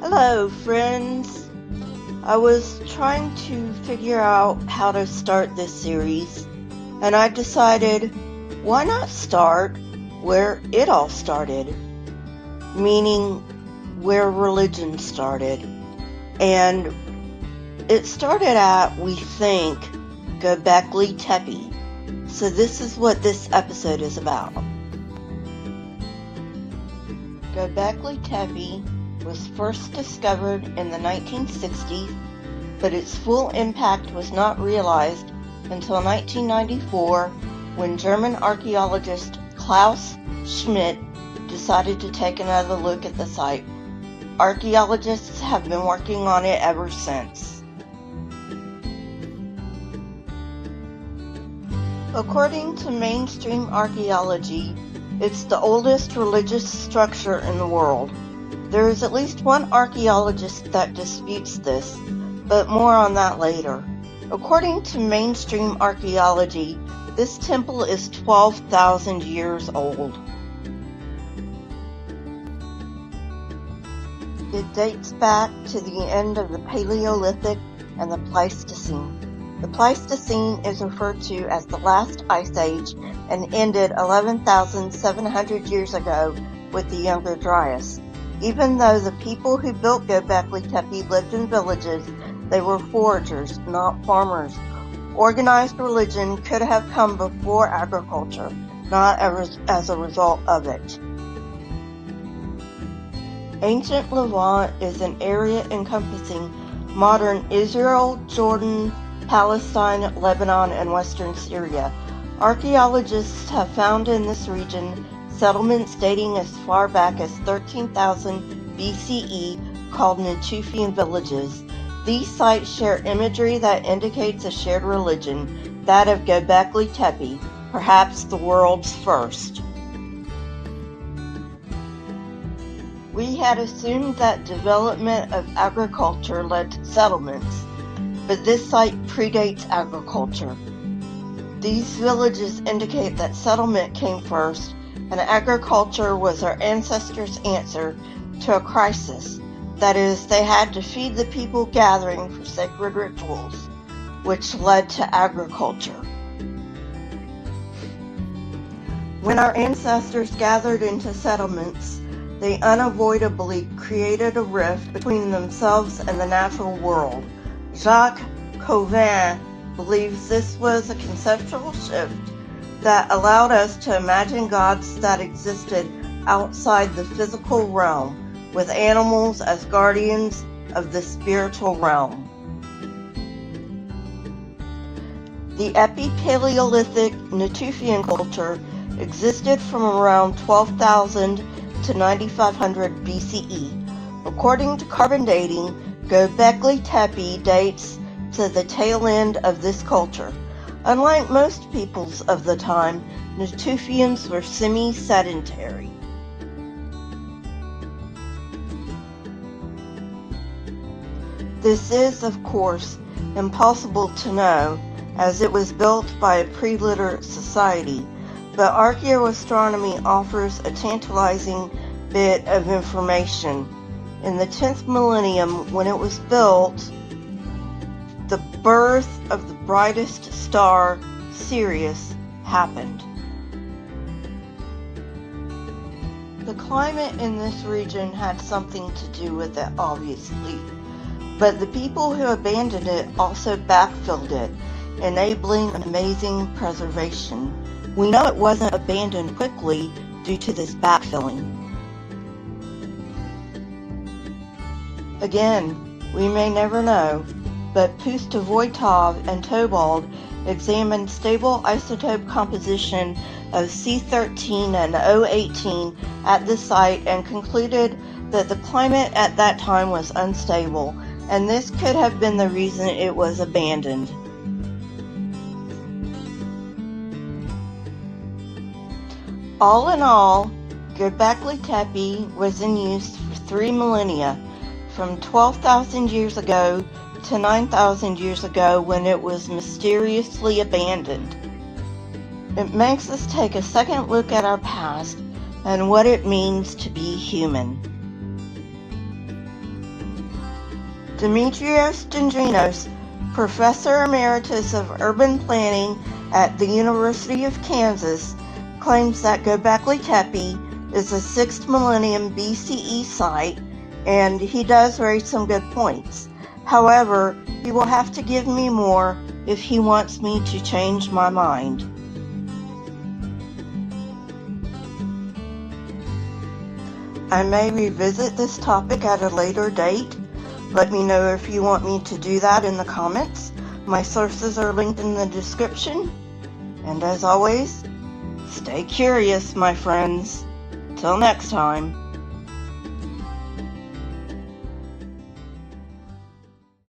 Hello, friends. I was trying to figure out how to start this series, and I decided, why not start where it all started? Meaning, where religion started. And it started at, we think, Gobekli Tepe. So this is what this episode is about. Gobekli Tepe was first discovered in the 1960s, but its full impact was not realized until 1994 when German archaeologist Klaus Schmidt decided to take another look at the site. Archaeologists have been working on it ever since. According to mainstream archaeology, it's the oldest religious structure in the world. There is at least one archaeologist that disputes this, but more on that later. According to mainstream archaeology, this temple is 12,000 years old. It dates back to the end of the Paleolithic and the Pleistocene. The Pleistocene is referred to as the last ice age and ended 11,700 years ago with the Younger Dryas. Even though the people who built Gobekli Tepe lived in villages, they were foragers, not farmers. Organized religion could have come before agriculture, not as a result of it. Ancient Levant is an area encompassing modern Israel, Jordan, Palestine, Lebanon, and western Syria. Archaeologists have found in this region settlements dating as far back as 13,000 BCE called Natufian villages. These sites share imagery that indicates a shared religion, that of Gobekli Tepe, perhaps the world's first. We had assumed that development of agriculture led to settlements, but this site predates agriculture. These villages indicate that settlement came first, and agriculture was our ancestors' answer to a crisis. That is, they had to feed the people gathering for sacred rituals, which led to agriculture. When our ancestors gathered into settlements, they unavoidably created a rift between themselves and the natural world. Jacques Cauvin believes this was a conceptual shift that allowed us to imagine gods that existed outside the physical realm, with animals as guardians of the spiritual realm. The Epi-Paleolithic Natufian culture existed from around 12,000 to 9,500 BCE. According to carbon dating, Gobekli Tepe dates to the tail end of this culture. Unlike most peoples of the time, Natufians were semi-sedentary. This is, of course, impossible to know, as it was built by a pre-literate society, but archaeoastronomy offers a tantalizing bit of information. In the 10th millennium, when it was built, the birth of the brightest star, Sirius, happened. The climate in this region had something to do with it, obviously, but the people who abandoned it also backfilled it, enabling amazing preservation. We know it wasn't abandoned quickly due to this backfilling. Again, we may never know, but Pustovoitov and Tobald examined stable isotope composition of C13 and O18 at the site and concluded that the climate at that time was unstable, and this could have been the reason it was abandoned. All in all, Gobekli Tepe was in use for 3 millennia, from 12,000 years ago to 9,000 years ago when it was mysteriously abandoned. It makes us take a second look at our past and what it means to be human. Demetrios Dendrinos, Professor Emeritus of Urban Planning at the University of Kansas, claims that Gobekli Tepe is a 6th millennium BCE site, and he does raise some good points. However, he will have to give me more if he wants me to change my mind. I may revisit this topic at a later date. Let me know if you want me to do that in the comments. My sources are linked in the description. And as always, stay curious, my friends. Till next time.